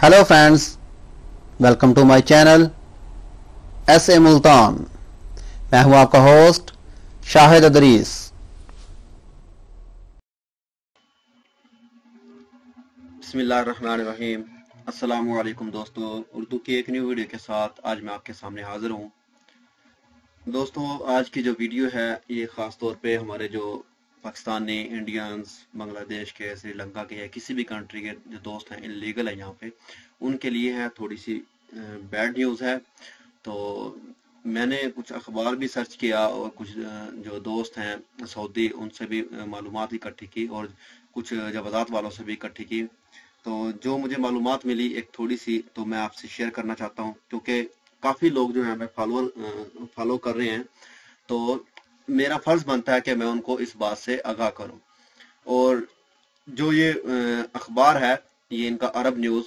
Hello friends, welcome to my channel S A Multan. मैं हूं आपका होस्ट शाहिद अदरीस। बिस्मिल्लाहिर्रहमानिर्रहीम। अस्सलामु अलैकुम दोस्तों, उर्दू की एक न्यू वीडियो के साथ आज मैं आपके सामने हाजिर हूं। दोस्तों, आज की जो वीडियो है ये ख़ास तौर पे हमारे जो पाकिस्तानी, इंडियंस, बांग्लादेश के, श्रीलंका के या किसी भी कंट्री के जो दोस्त हैं इलीगल है यहाँ पे, उनके लिए है थोड़ी सी बैड न्यूज़ है। तो मैंने कुछ अखबार भी सर्च किया और कुछ जो दोस्त हैं सऊदी उनसे भी मालूमात इकट्ठी की और कुछ जवाजात वालों से भी इकट्ठी की। तो जो मुझे मालूमात मिली एक थोड़ी सी तो मैं आपसे शेयर करना चाहता हूँ, क्योंकि काफ़ी लोग जो हैं हमें फॉलो कर रहे हैं, तो मेरा फ़र्ज़ बनता है कि मैं उनको इस बात से आगाह करूँ। और जो ये अखबार है, ये इनका अरब न्यूज़,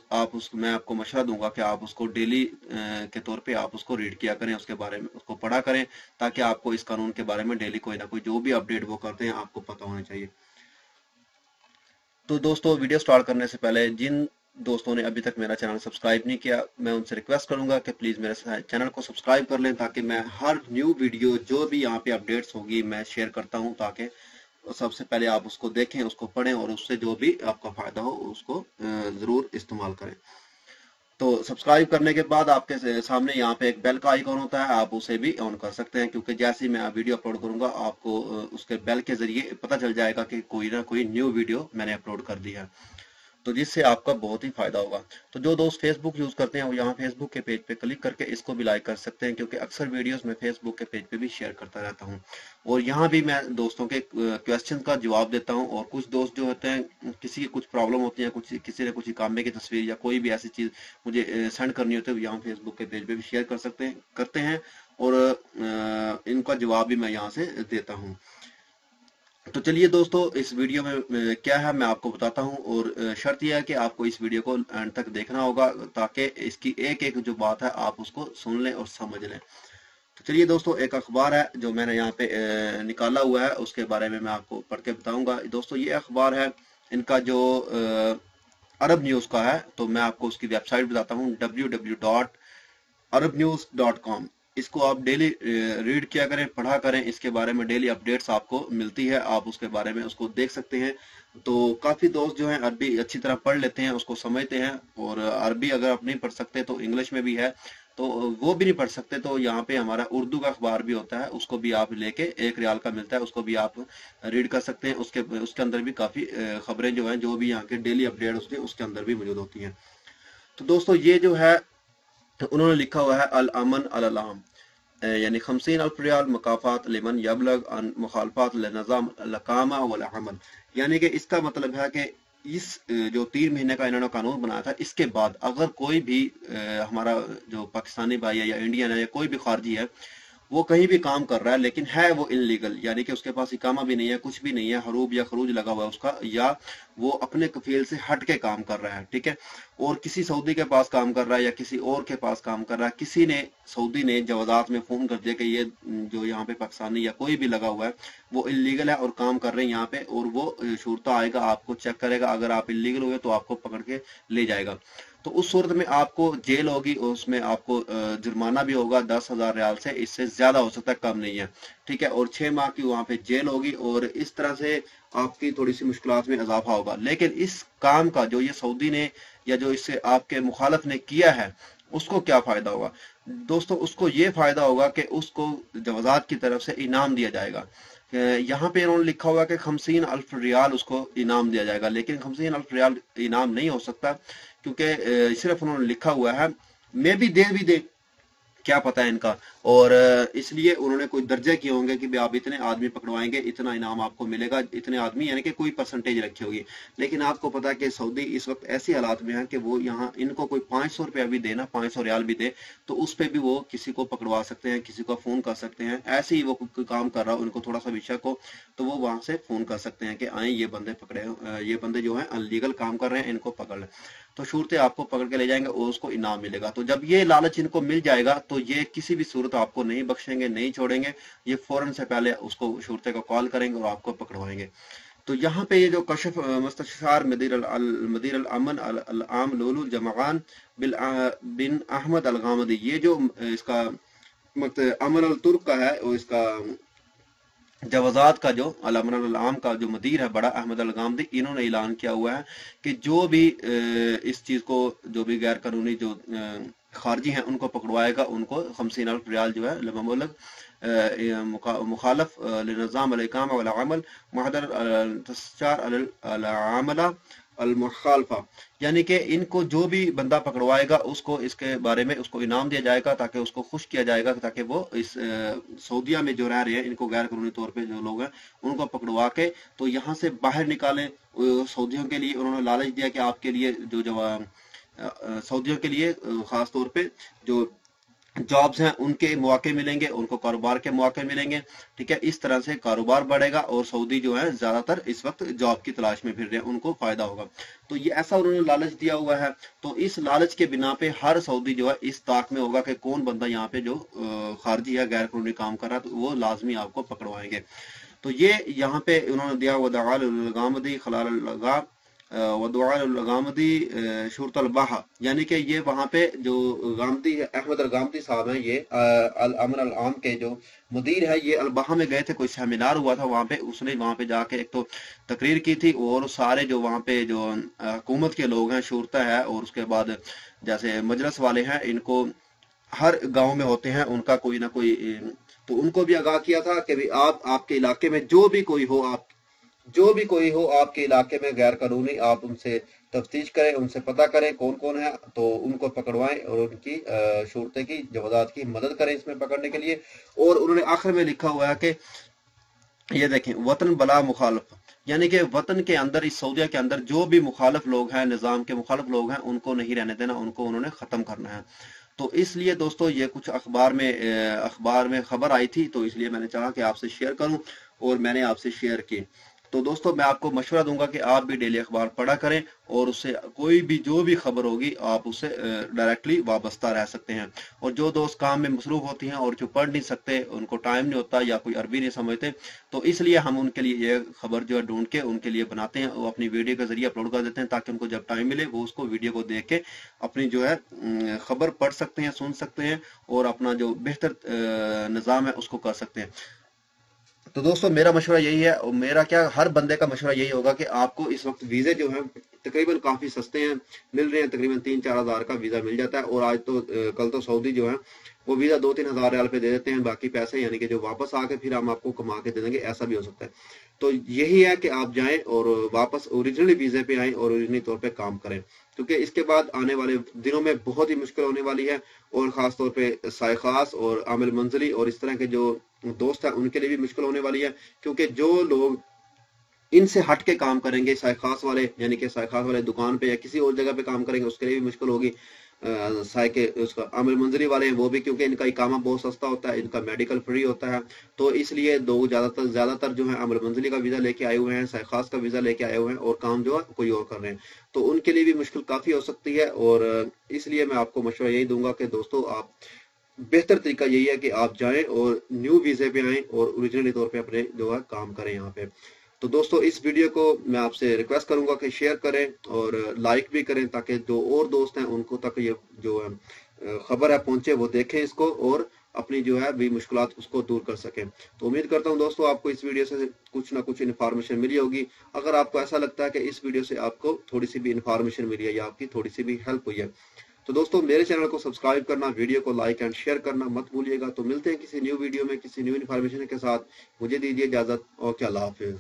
मैं आपको मशवरा दूंगा कि आप उसको डेली के तौर पे आप उसको रीड किया करें, उसके बारे में उसको पढ़ा करें, ताकि आपको इस कानून के बारे में डेली कोई ना कोई जो भी अपडेट वो करते हैं आपको पता होना चाहिए। तो दोस्तों, वीडियो स्टार्ट करने से पहले जिन दोस्तों ने अभी तक मेरा चैनल सब्सक्राइब नहीं किया, मैं उनसे रिक्वेस्ट करूंगा कि प्लीज़ मेरे चैनल को सब्सक्राइब कर लें, ताकि मैं हर न्यू वीडियो जो भी यहाँ पे अपडेट्स होगी मैं शेयर करता हूँ, ताकि सबसे पहले आप उसको देखें, उसको पढ़ें और उससे जो भी आपका फ़ायदा हो उसको ज़रूर इस्तेमाल करें। तो सब्सक्राइब करने के बाद आपके सामने यहाँ पे एक बेल का आइकॉन होता है, आप उसे भी ऑन कर सकते हैं, क्योंकि जैसे ही मैं वीडियो अपलोड करूंगा आपको उसके बेल के जरिए पता चल जाएगा कि कोई ना कोई न्यू वीडियो मैंने अपलोड कर दी है, तो जिससे आपका बहुत ही फायदा होगा। तो जो दोस्त फेसबुक यूज करते हैं वो यहाँ फेसबुक के पेज पे क्लिक करके इसको भी लाइक कर सकते हैं, क्योंकि अक्सर वीडियोस मैं फेसबुक के पेज पे भी शेयर करता रहता हूँ और यहाँ भी मैं दोस्तों के क्वेश्चन का जवाब देता हूँ। और कुछ दोस्त जो होते हैं, किसी की कुछ प्रॉब्लम होती है, किसी ने कुछ कामे की तस्वीर या कोई भी ऐसी चीज मुझे सेंड करनी होती है, यहाँ फेसबुक के पेज पे भी शेयर करते हैं और इनका जवाब भी मैं यहाँ से देता हूँ। तो चलिए दोस्तों, इस वीडियो में क्या है मैं आपको बताता हूं, और शर्त यह है कि आपको इस वीडियो को एंड तक देखना होगा, ताकि इसकी एक एक जो बात है आप उसको सुन लें और समझ लें। तो चलिए दोस्तों, एक अखबार है जो मैंने यहाँ पे निकाला हुआ है, उसके बारे में मैं आपको पढ़ के बताऊंगा। दोस्तों, ये अखबार है इनका जो अरब न्यूज़ का है, तो मैं आपको उसकी वेबसाइट बताता हूँ www.arabnews.com। इसको आप डेली रीड किया करें, पढ़ा करें, इसके बारे में डेली अपडेट्स आपको मिलती है, आप उसके बारे में उसको देख सकते हैं। तो काफ़ी दोस्त जो हैं अरबी अच्छी तरह पढ़ लेते हैं, उसको समझते हैं, और अरबी अगर आप नहीं पढ़ सकते तो इंग्लिश में भी है, तो वो भी नहीं पढ़ सकते तो यहाँ पे हमारा उर्दू का अखबार भी होता है, उसको भी आप लेके 1 रियाल का मिलता है, उसको भी आप रीड कर सकते हैं। उसके अंदर भी काफ़ी खबरें जो हैं, जो भी यहाँ के डेली अपडेट होते हैं उसके अंदर भी मौजूद होती हैं। तो दोस्तों, ये जो है उन्होंने लिखा हुआ है अल अमन अल अलाम, यानी 50 अल्फ रियाल मकाफात लिमन यबलग अन मुखालफात निज़ाम लकामा वल अमल। यानी कि इसका मतलब है कि इस जो 3 महीने का इन्होंने कानून बनाया था, इसके बाद अगर कोई भी हमारा जो पाकिस्तानी भाई है या इंडियन है या कोई भी खारजी है, वो कहीं भी काम कर रहा है लेकिन है वो इलीगल, यानी कि उसके पास इकामा भी नहीं है, कुछ भी नहीं है, हरूब या खरूज लगा हुआ है उसका, या वो अपने कफील से हट के काम कर रहा है, ठीक है, और किसी सऊदी के पास काम कर रहा है या किसी और के पास काम कर रहा है, किसी ने सऊदी ने जवाजात में फोन कर दिया कि ये जो यहाँ पे पाकिस्तानी या कोई भी लगा हुआ है वो इलीगल है और काम कर रहे हैं यहाँ पे, और वो शूरता आएगा, आपको चेक करेगा, अगर आप इलीगल हुए तो आपको पकड़ के ले जाएगा। तो उस सूरत में आपको जेल होगी और उसमें आपको जुर्माना भी होगा 10,000 रियाल से, इससे ज्यादा हो सकता है, कम नहीं है, ठीक है, और 6 माह की वहां पे जेल होगी, और इस तरह से आपकी थोड़ी सी मुश्किलात में इजाफा होगा। लेकिन इस काम का जो ये सऊदी ने या जो इससे आपके मुखालफ ने किया है, उसको क्या फायदा होगा दोस्तों? उसको ये फायदा होगा कि उसको जवाजात की तरफ से इनाम दिया जाएगा। यहाँ पे इन्होंने लिखा हुआ कि 50 अल्फ रियाल उसको इनाम दिया जाएगा, लेकिन 50 अल्फ रियाल इनाम नहीं हो सकता, क्योंकि सिर्फ उन्होंने लिखा हुआ है, मे भी दे, क्या पता है इनका, और इसलिए उन्होंने कोई दर्जे किए होंगे कि आप इतने आदमी पकड़वाएंगे इतना इनाम आपको मिलेगा, इतने आदमी, यानी कि कोई परसेंटेज रखी होगी। लेकिन आपको पता है कि सऊदी इस वक्त ऐसी हालात में है कि वो यहाँ इनको कोई 500 रुपया भी देना, 500 रियाल भी दे तो उस पर भी वो किसी को पकड़वा सकते हैं, किसी को फोन कर सकते हैं, ऐसे ही वो कोई काम कर रहा हो, उनको थोड़ा सा विषय को, तो वो वहां से फोन कर सकते हैं कि आए ये बंदे पकड़े, ये बंदे जो है अनलीगल काम कर रहे हैं, इनको पकड़ लें, तो शूरते आपको पकड़ के ले जाएंगे और उसको इनाम मिलेगा। तो जब ये लालच इनको मिल जाएगा तो ये किसी भी सूरत आपको नहीं बख्शेंगे, नहीं छोड़ेंगे, ये फौरन से पहले उसको शूरते को कॉल करेंगे और आपको पकड़वाएंगे। तो यहाँ पे ये जो कशफ मुस्तशार मदीर अल-अमन अल-आम लुलु जमाआन बिन अहमद अल-गामदी, ये जो इसका अमन अल तुर्क का है, और इसका जवाजात का जो अल-अमन आम का जो मदीर है बड़ा अहमद अल-गामदी, इन्होंने ऐलान किया हुआ है कि जो भी इस चीज को, जो भी गैर कानूनी जो खारजी हैं उनको पकड़वाएगा, उनको 50,000 रियाल जो है लमबलग मुखालफ निज़ाम अल-इकामा वल अमल महदर तस्चार अल-आमला अल-मुखालफा, यानी कि इनको जो भी बंदा पकड़वाएगा उसको इसके बारे में उसको इनाम दिया जाएगा, ताकि उसको खुश किया जाएगा, ताकि वो इस सऊदीया में जो रह रहे हैं, इनको गैर कानूनी तौर पे जो लोग हैं उनको पकड़वा के तो यहाँ से बाहर निकालें। सऊदियों के लिए उन्होंने लालच दिया कि आपके लिए जो सऊदियों के लिए खास तौर पे जो जॉब्स हैं उनके मौके मिलेंगे, उनको कारोबार के मौके मिलेंगे, ठीक है। इस तरह से कारोबार बढ़ेगा और सऊदी जो है ज्यादातर इस वक्त जॉब की तलाश में फिर रहे हैं, उनको फायदा होगा। तो ये ऐसा उन्होंने लालच दिया हुआ है। तो इस लालच के बिना पे हर सऊदी जो है इस ताक में होगा कि कौन बंदा यहाँ पे जो खारजी है, गैर कानूनी काम कर रहा है, तो वो लाजमी आपको पकड़वाएंगे। तो ये यहाँ पे उन्होंने दिया वदागामदी खलाल लगा वदुआगामदी शुरतलबाहा, यानी कि ये वहाँ पे जो गामदी अहमद अल गामदी साहब हैं, ये अल-अमन अल-आम के जो मुदीर है, ये अलबाहा में गए थे, कोई सेमिनार हुआ था वहाँ पे, उसने वहाँ पे जाके एक तो तकरीर की थी, और सारे जो वहाँ पे जो हुकूमत के लोग हैं, शुरता है, और उसके बाद जैसे मजलिस वाले हैं, इनको हर गांव में होते हैं, उनका कोई ना कोई, तो उनको भी आगाह किया था कि भाई आप आपके इलाके में जो भी कोई हो आपके इलाके में गैर कानूनी, आप उनसे तफ्तीश करें, उनसे पता करें कौन कौन है, तो उनको पकड़वाएं और उनकी शूरते की जवाजात की मदद करें इसमें पकड़ने के लिए। और उन्होंने आखिर में लिखा हुआ है कि ये देखें, वतन बला मुखालफ, यानी कि वतन के अंदर, इस सऊदीया के अंदर जो भी मुखालफ लोग हैं, निज़ाम के मुखालफ लोग हैं, उनको नहीं रहने देना, उनको उन्होंने ख़त्म करना है। तो इसलिए दोस्तों ये कुछ अखबार में खबर आई थी, तो इसलिए मैंने चाहा कि आपसे शेयर करूं, और मैंने आपसे शेयर की। तो दोस्तों मैं आपको मशवरा दूंगा कि आप भी डेली अखबार पढ़ा करें, और उससे कोई भी जो भी खबर होगी आप उससे डायरेक्टली वाबस्ता रह सकते हैं। और जो दोस्त काम में मसरूफ होती हैं और जो पढ़ नहीं सकते, उनको टाइम नहीं होता या कोई अरबी नहीं समझते, तो इसलिए हम उनके लिए ये खबर जो है ढूंढ के उनके लिए बनाते हैं, वो अपनी वीडियो के जरिए अपलोड कर देते हैं, ताकि उनको जब टाइम मिले वो उसको वीडियो को देख के अपनी जो है खबर पढ़ सकते हैं, सुन सकते हैं, और अपना जो बेहतर निज़ाम है उसको कर सकते हैं। तो दोस्तों मेरा मशवरा यही है, और मेरा क्या हर बंदे का मशवरा यही होगा कि आपको इस वक्त वीज़े जो हैं तकरीबन काफ़ी सस्ते हैं, मिल रहे हैं, तकरीबन 3-4 हज़ार का वीज़ा मिल जाता है। और आज तो कल तो सऊदी जो है वो वीज़ा 2-3 हज़ार रियाल पे दे देते हैं, बाकी पैसे यानी कि जो वापस आके फिर हम आपको कमा के दे देंगे, ऐसा भी हो सकता है। तो यही है कि आप जाएं और वापस ओरिजिनली वीज़े पे आएँ और ओरिजिनली तौर पे काम करें, क्योंकि इसके बाद आने वाले दिनों में बहुत ही मुश्किल होने वाली है, और ख़ास तौर पे साइखास और आमिल मंजली और इस तरह के जो दोस्त हैं उनके लिए भी मुश्किल होने वाली है, क्योंकि जो लोग इनसे हट के काम करेंगे, साइखास वाले, यानी कि साइखास वाले दुकान पे या किसी और जगह पे काम करेंगे, उसके लिए भी मुश्किल होगी। साय के उसका आमिल मंजरी वाले हैं वो भी, क्योंकि इनका इकामा बहुत सस्ता होता है, इनका मेडिकल फ्री होता है, तो इसलिए लोग ज्यादातर जो है आमिल मंजरी का वीजा लेके आए हुए हैं, साइखास का वीजा लेके आए हुए हैं, और काम जो है कोई और कर रहे हैं, तो उनके लिए भी मुश्किल काफी हो सकती है। और इसलिए मैं आपको मशवरा यही दूंगा कि दोस्तों आप बेहतर तरीका यही है कि आप जाएं और न्यू वीजे पे आएं और ओरिजिनली तौर पे अपने जो है काम करें यहाँ पे। तो दोस्तों इस वीडियो को मैं आपसे रिक्वेस्ट करूंगा कि शेयर करें और लाइक भी करें, ताकि जो और दोस्त हैं उनको तक ये जो खबर है पहुंचे, वो देखें इसको और अपनी जो है भी मुश्किलात उसको दूर कर सकें। तो उम्मीद करता हूं दोस्तों आपको इस वीडियो से कुछ ना कुछ इन्फॉर्मेशन मिली होगी। अगर आपको ऐसा लगता है कि इस वीडियो से आपको थोड़ी सी भी इन्फॉर्मेशन मिली है या आपकी थोड़ी सी भी हेल्प हुई है, तो दोस्तों मेरे चैनल को सब्सक्राइब करना, वीडियो को लाइक एंड शेयर करना मत भूलिएगा। तो मिलते हैं किसी न्यू वीडियो में किसी न्यू इन्फॉर्मेशन के साथ। मुझे दीजिए इजाजत, ओके, अल्लाह हाफिज।